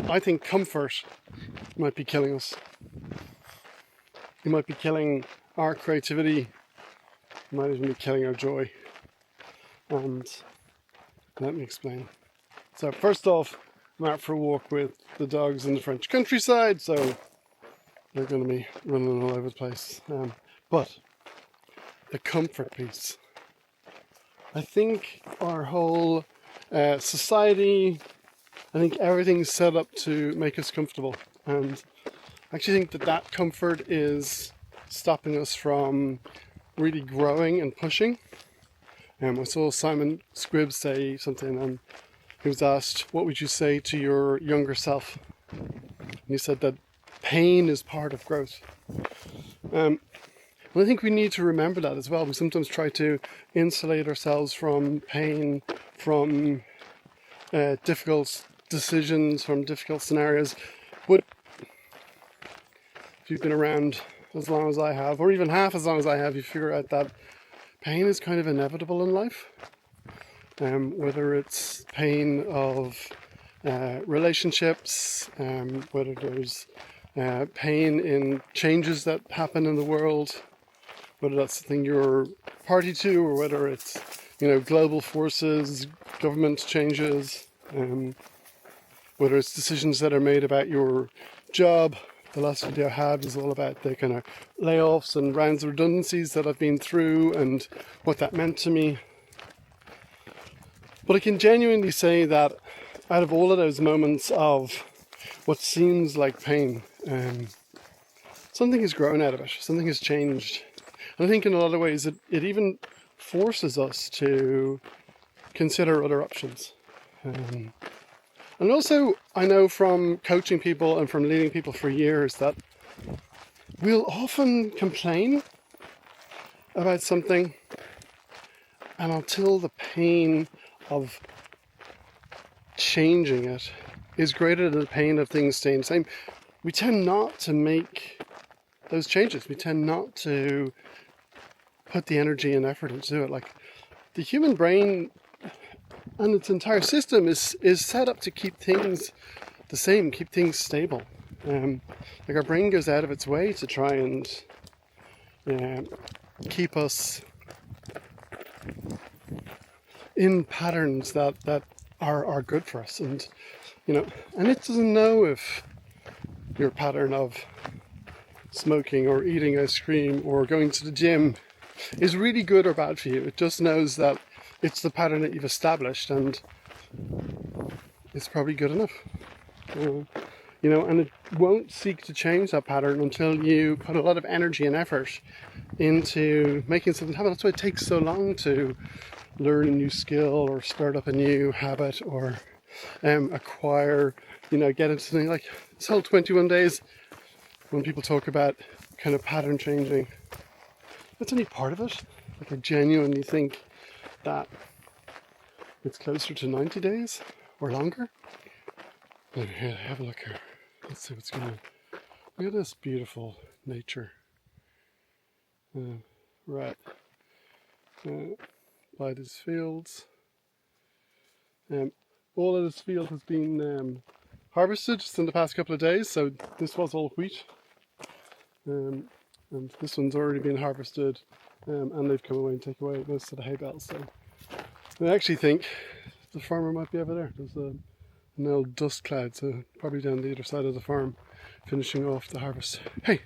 I think comfort might be killing us. It might be killing our creativity. It might even be killing our joy. And let me explain. So first off, I'm out for a walk with the dogs in the French countryside, so they're going to be running all over the place. But the comfort piece. I think our whole society, I think everything's set up to make us comfortable. And I actually think that comfort is stopping us from really growing and pushing. I saw Simon Squibb say something, and he was asked, what would you say to your younger self? And he said that pain is part of growth. And I think we need to remember that as well. We sometimes try to insulate ourselves from pain, from difficult decisions, from difficult scenarios. But if you've been around as long as I have, or even half as long as I have, you figure out that pain is kind of inevitable in life. Whether it's pain of relationships, whether there's pain in changes that happen in the world, whether that's the thing you're party to, or whether it's, global forces, government changes, whether it's decisions that are made about your job. The last video I had was all about the kind of layoffs and rounds of redundancies that I've been through and what that meant to me. But I can genuinely say that out of all of those moments of what seems like pain, something has grown out of it, something has changed. And I think in a lot of ways it even forces us to consider other options. And also, I know from coaching people and from leading people for years that we'll often complain about something, and until the pain of changing it is greater than the pain of things staying the same, we tend not to make those changes. We tend not to put the energy and effort into it. Like, the human brain and its entire system is set up to keep things the same, keep things stable. Like, our brain goes out of its way to try and keep us in patterns that are good for us. And and it doesn't know if your pattern of smoking or eating ice cream or going to the gym is really good or bad for you. It just knows that it's the pattern that you've established, and it's probably good enough. And it won't seek to change that pattern until you put a lot of energy and effort into making something happen. That's why it takes so long to learn a new skill or start up a new habit or acquire, get into something like this whole 21 days. When people talk about kind of pattern changing, that's only part of it. Like, I genuinely think that it's closer to 90 days or longer. Here, have a look here. Let's see what's going on. Look at this beautiful nature. Right. By these fields. All of this field has been harvested just in the past couple of days. So this was all wheat. And this one's already been harvested. And they've come away and taken away most of the hay bales. So I actually think the farmer might be over there. There's an old dust cloud, so probably down the other side of the farm, finishing off the harvest. Hey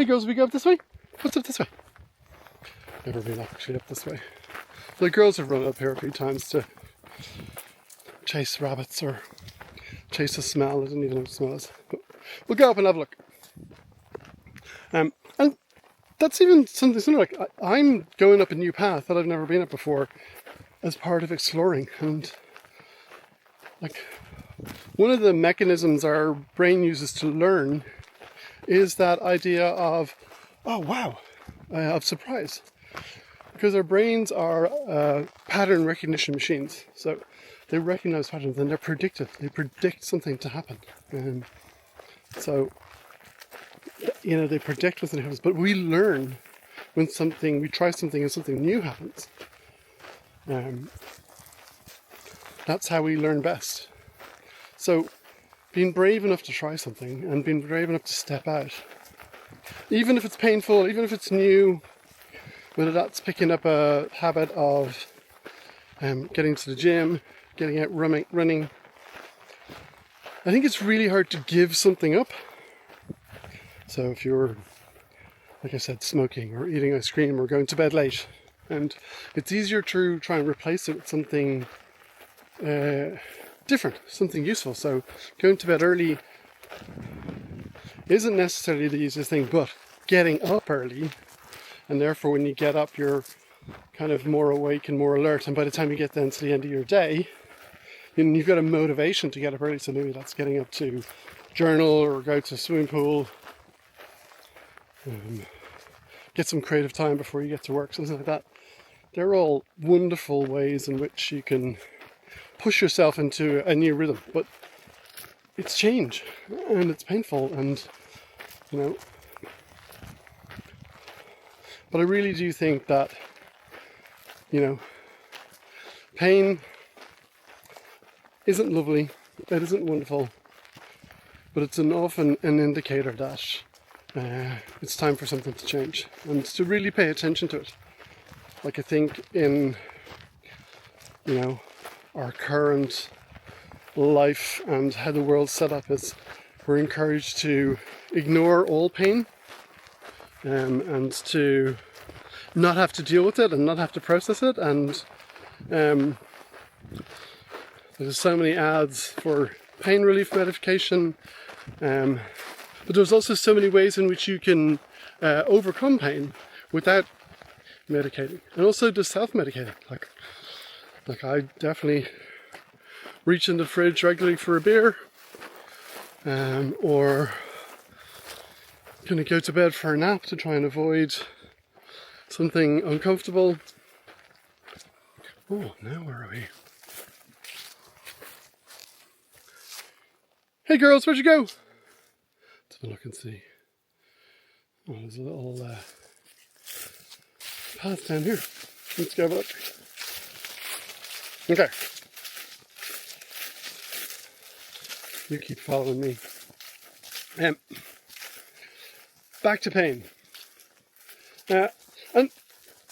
girls, we go up this way? What's up this way? Never been actually up this way. The girls have run up here a few times to chase rabbits or chase a smell. I don't even know what the smell is. But we'll go up and have a look. And that's even something similar. Like, I'm going up a new path that I've never been up before as part of exploring. And like, one of the mechanisms our brain uses to learn is that idea of, oh wow, of surprise. Because our brains are pattern recognition machines. So they recognize patterns and they're predictive. They predict something to happen. So they predict when something happens. But we learn when we try something and something new happens. That's how we learn best. So being brave enough to try something and being brave enough to step out. Even if it's painful, even if it's new, whether that's picking up a habit of getting to the gym, getting out running. I think it's really hard to give something up. So if you're, like I said, smoking or eating ice cream or going to bed late, and it's easier to try and replace it with something different, something useful. So going to bed early isn't necessarily the easiest thing, but getting up early, and therefore when you get up you're kind of more awake and more alert, and by the time you get then to the end of your day, you've got a motivation to get up early. So maybe that's getting up to journal or go to a swimming pool, get some creative time before you get to work, something like that. They're all wonderful ways in which you can push yourself into a new rhythm, but it's change and it's painful, and but I really do think that pain isn't lovely, it isn't wonderful, but it's often an indicator that it's time for something to change and to really pay attention to it. Like I think in our current life and how the world's set up is we're encouraged to ignore all pain and to not have to deal with it and not have to process it, and there's so many ads for pain relief medication, but there's also so many ways in which you can overcome pain without medicating, and also just self-medicating. Like I definitely reach in the fridge regularly for a beer, or kind of go to bed for a nap to try and avoid something uncomfortable. Oh, now where are we? Hey girls, where'd you go? Let's have a look and see. Oh, there's a little path down here. Let's go have a look. Okay. You keep following me. Back to pain. And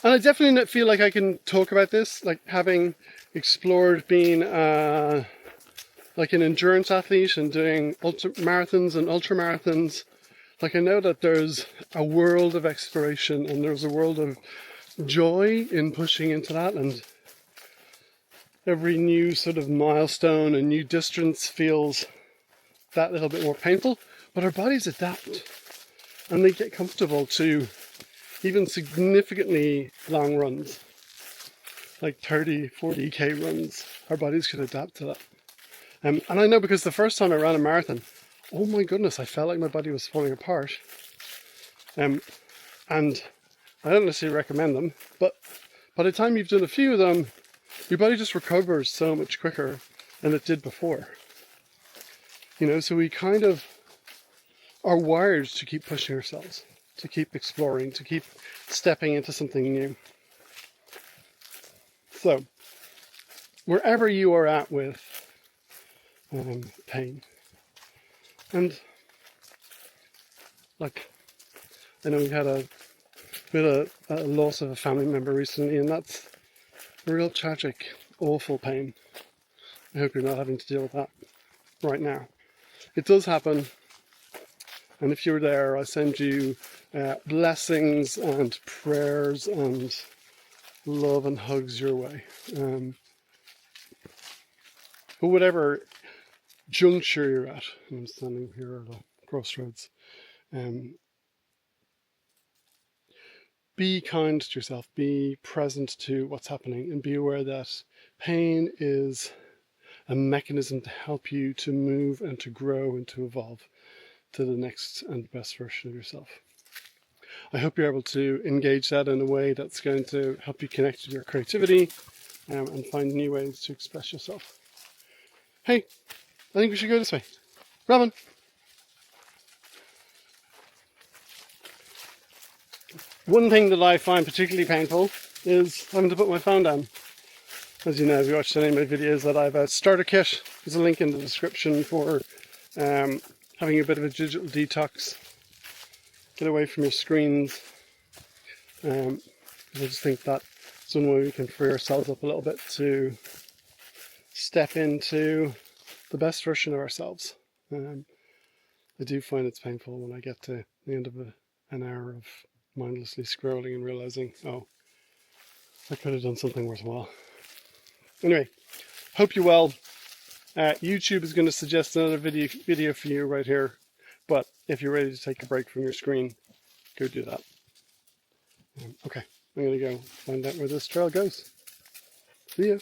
I definitely feel like I can talk about this, like having explored being like an endurance athlete and doing marathons and ultra marathons. Like I know that there's a world of exploration and there's a world of joy in pushing into that, and every new sort of milestone and new distance feels that little bit more painful, but our bodies adapt and they get comfortable to even significantly long runs, like 30, 40k runs. Our bodies can adapt to that. And I know because the first time I ran a marathon, oh my goodness, I felt like my body was falling apart. And I don't necessarily recommend them, but by the time you've done a few of them, your body just recovers so much quicker than it did before. So we kind of are wired to keep pushing ourselves, to keep exploring, to keep stepping into something new. So, wherever you are at with pain, and like, I know we had a loss of a family member recently, and that's a real tragic, awful pain. I hope you're not having to deal with that right now. It does happen, and if you're there, I send you blessings and prayers and love and hugs your way. But whatever juncture you're at, and I'm standing here at a crossroads, be kind to yourself, be present to what's happening, and be aware that pain is a mechanism to help you to move and to grow and to evolve to the next and best version of yourself. I hope you're able to engage that in a way that's going to help you connect with your creativity and find new ways to express yourself. Hey, I think we should go this way. Robin! One thing that I find particularly painful is having to put my phone down. As you know, if you watched any of my videos, that I have a starter kit. There's a link in the description for having a bit of a digital detox, get away from your screens. I just think that's one way we can free ourselves up a little bit to step into the best version of ourselves. I do find it's painful when I get to the end of an hour of mindlessly scrolling and realizing, oh, I could have done something worthwhile. Anyway, hope you're well. YouTube is going to suggest another video for you right here. But if you're ready to take a break from your screen, go do that. Okay, I'm going to go find out where this trail goes. See ya.